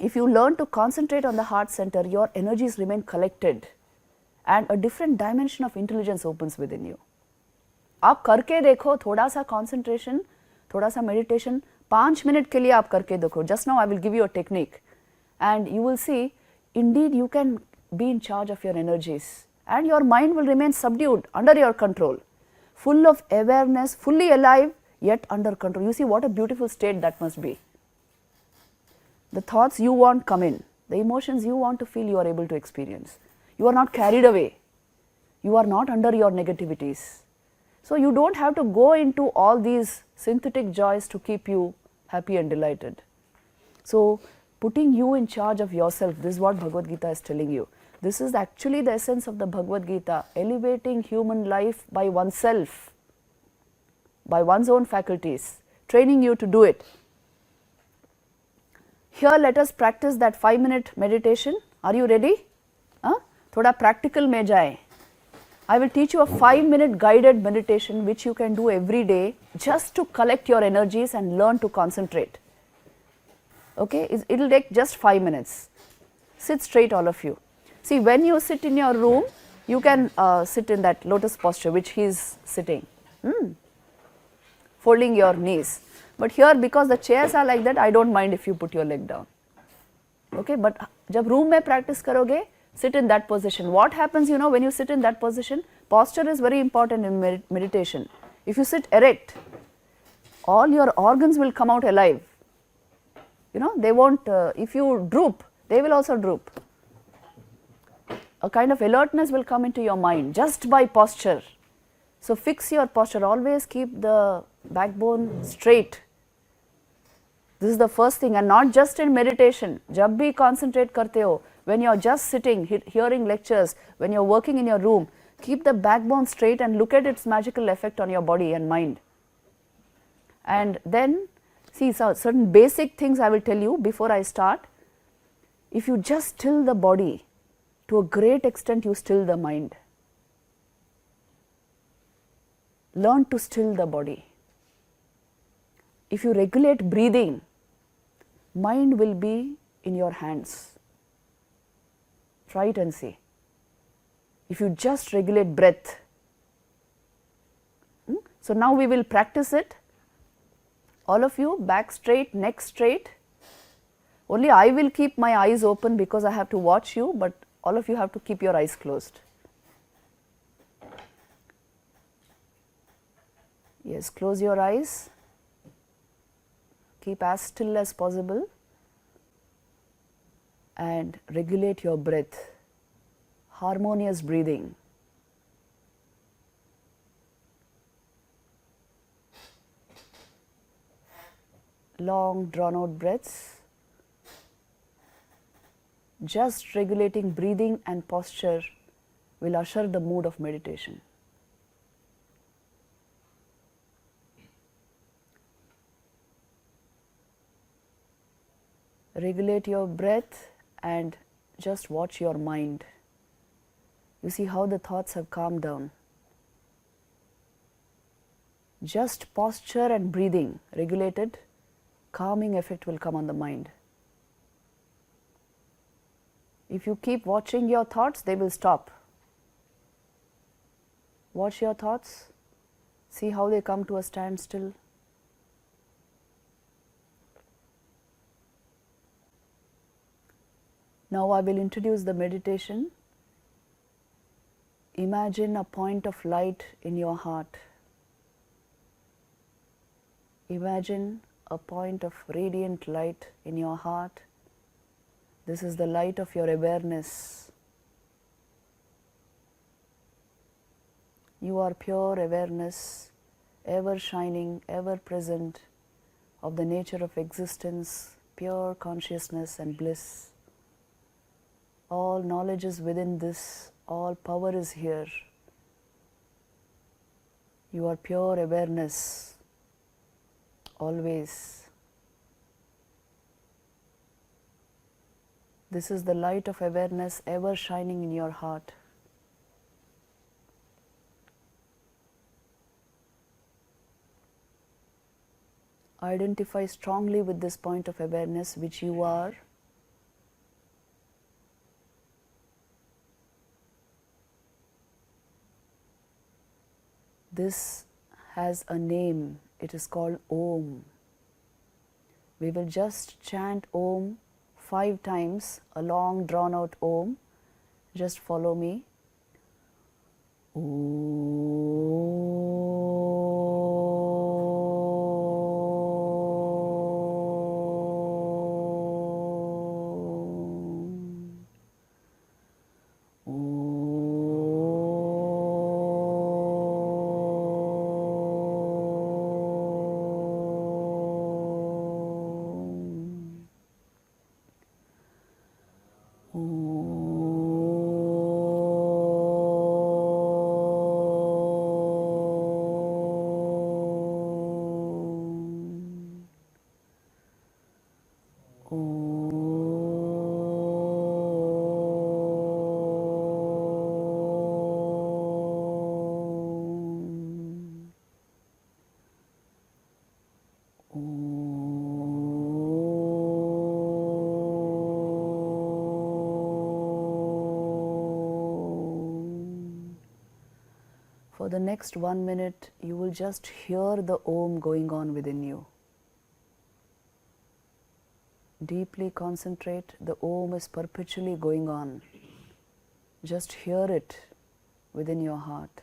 if you learn to concentrate on the heart center, your energies remain collected and a different dimension of intelligence opens within you. आप करके देखो, थोड़ा सा concentration, थोड़ा सा meditation, 5 minute के लिए आप करके देखो. Just now I will give you a technique and you will see indeed you can be in charge of your energies and your mind will remain subdued, under your control, full of awareness, fully alive yet under control. You see what a beautiful state that must be. The thoughts you want come in, the emotions you want to feel you are able to experience. You are not carried away, you are not under your negativities. So, you do not have to go into all these synthetic joys to keep you happy and delighted. So, putting you in charge of yourself, this is what Bhagavad Gita is telling you. This is actually the essence of the Bhagavad Gita, elevating human life by oneself, by one's own faculties, training you to do it. Here let us practice that 5-minute meditation. Are you ready? Thoda practical mein jaye. I will teach you a 5-minute guided meditation which you can do every day just to collect your energies and learn to concentrate. Okay, it will take just 5 minutes. Sit straight, all of you. See, when you sit in your room, you can sit in that lotus posture which he is sitting, folding your knees. But here, because the chairs are like that, I don't mind if you put your leg down. Okay, but jab room mein practice karoge, sit in that position. What happens, you know, when you sit in that position, posture is very important in meditation. If you sit erect, all your organs will come out alive. You know, they won't, if you droop, they will also droop. A kind of alertness will come into your mind just by posture. So, fix your posture, always keep the backbone straight. This is the first thing, and not just in meditation. Jab bhi concentrate karte ho, when you are just sitting, hearing lectures, when you are working in your room, keep the backbone straight and look at its magical effect on your body and mind. And then, see, certain basic things I will tell you before I start. If you just still the body, to a great extent you still the mind. Learn to still the body. If you regulate breathing, mind will be in your hands. Try it and see. If you just regulate breath. So, now we will practice it. All of you, back straight, neck straight. Only I will keep my eyes open because I have to watch you, but all of you have to keep your eyes closed. Yes, close your eyes. Keep as still as possible and regulate your breath. Harmonious breathing. Long drawn out breaths. Just regulating breathing and posture will usher the mood of meditation. Regulate your breath and just watch your mind. You see how the thoughts have calmed down. Just posture and breathing regulated, calming effect will come on the mind. If you keep watching your thoughts, they will stop. Watch your thoughts, see how they come to a standstill. Now I will introduce the meditation. Imagine a point of light in your heart. Imagine a point of radiant light in your heart. This is the light of your awareness. You are pure awareness, ever shining, ever present, of the nature of existence, pure consciousness and bliss. All knowledge is within this, all power is here. You are pure awareness, always. This is the light of awareness ever shining in your heart. Identify strongly with this point of awareness which you are, This has a name. It is called Om. We will just chant Om 5 times, a long drawn out Om. Just follow me. For the next 1 minute, you will just hear the Om going on within you. Deeply concentrate, the Om is perpetually going on. Just hear it within your heart.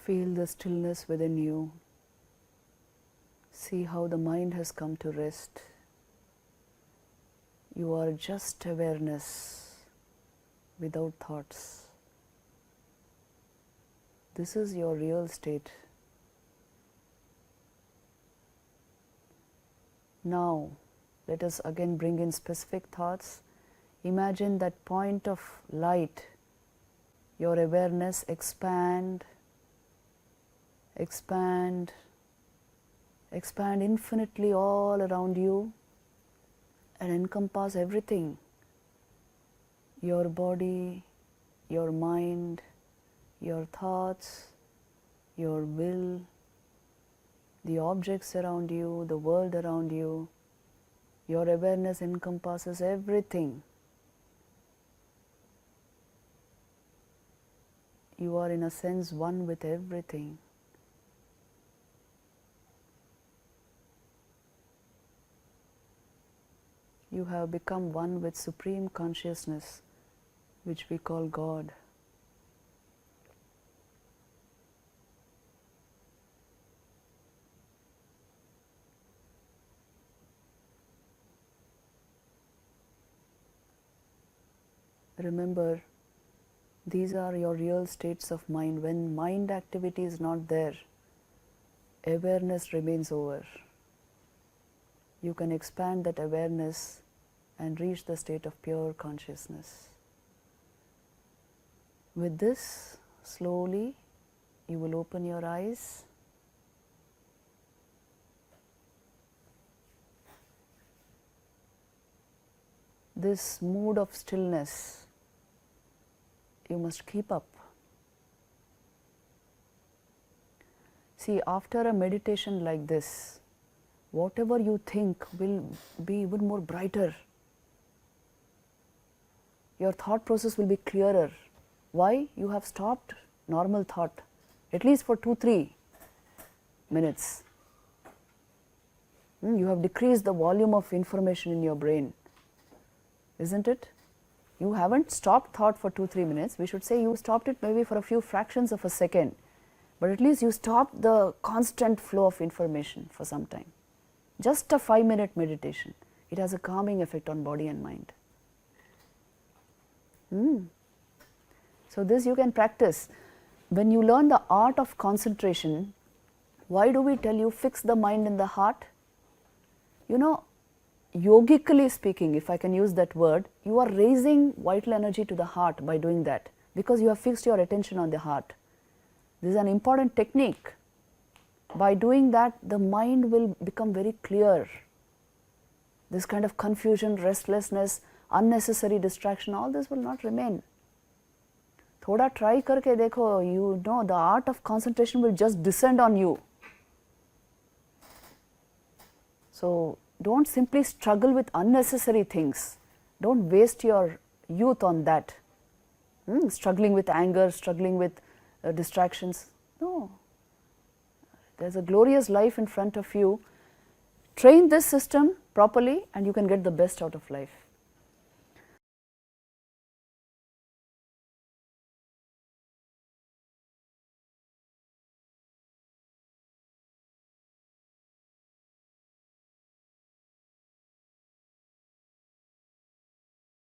Feel the stillness within you. See how the mind has come to rest. You are just awareness without thoughts. This is your real state. Now, let us again bring in specific thoughts. Imagine that point of light, your awareness expand infinitely all around you and encompass everything. Your body, your mind, your thoughts, your will, the objects around you, the world around you. Your awareness encompasses everything. You are in a sense one with everything. You have become one with Supreme Consciousness, which we call God. Remember, these are your real states of mind. When mind activity is not there, awareness remains over. You can expand that awareness and reach the state of pure consciousness. With this, slowly, you will open your eyes. This mood of stillness, you must keep up. See, after a meditation like this, whatever you think will be even more brighter. Your thought process will be clearer. Why? You have stopped normal thought, at least for 2-3 minutes. You have decreased the volume of information in your brain, isn't it? You haven't stopped thought for 2-3 minutes. We should say you stopped it maybe for a few fractions of a second, but at least you stopped the constant flow of information for some time. Just a 5-minute meditation. It has a calming effect on body and mind. So this you can practice. When you learn the art of concentration, why do we tell you fix the mind in the heart? You know, yogically speaking, if I can use that word, you are raising vital energy to the heart by doing that, because you have fixed your attention on the heart. This is an important technique. By doing that, the mind will become very clear. This kind of confusion, restlessness, unnecessary distraction, all this will not remain. Thoda try karke dekho, you know the art of concentration will just descend on you. So don't simply struggle with unnecessary things. Don't waste your youth on that. Struggling with anger, struggling with distractions. No. There's a glorious life in front of you. Train this system properly and you can get the best out of life.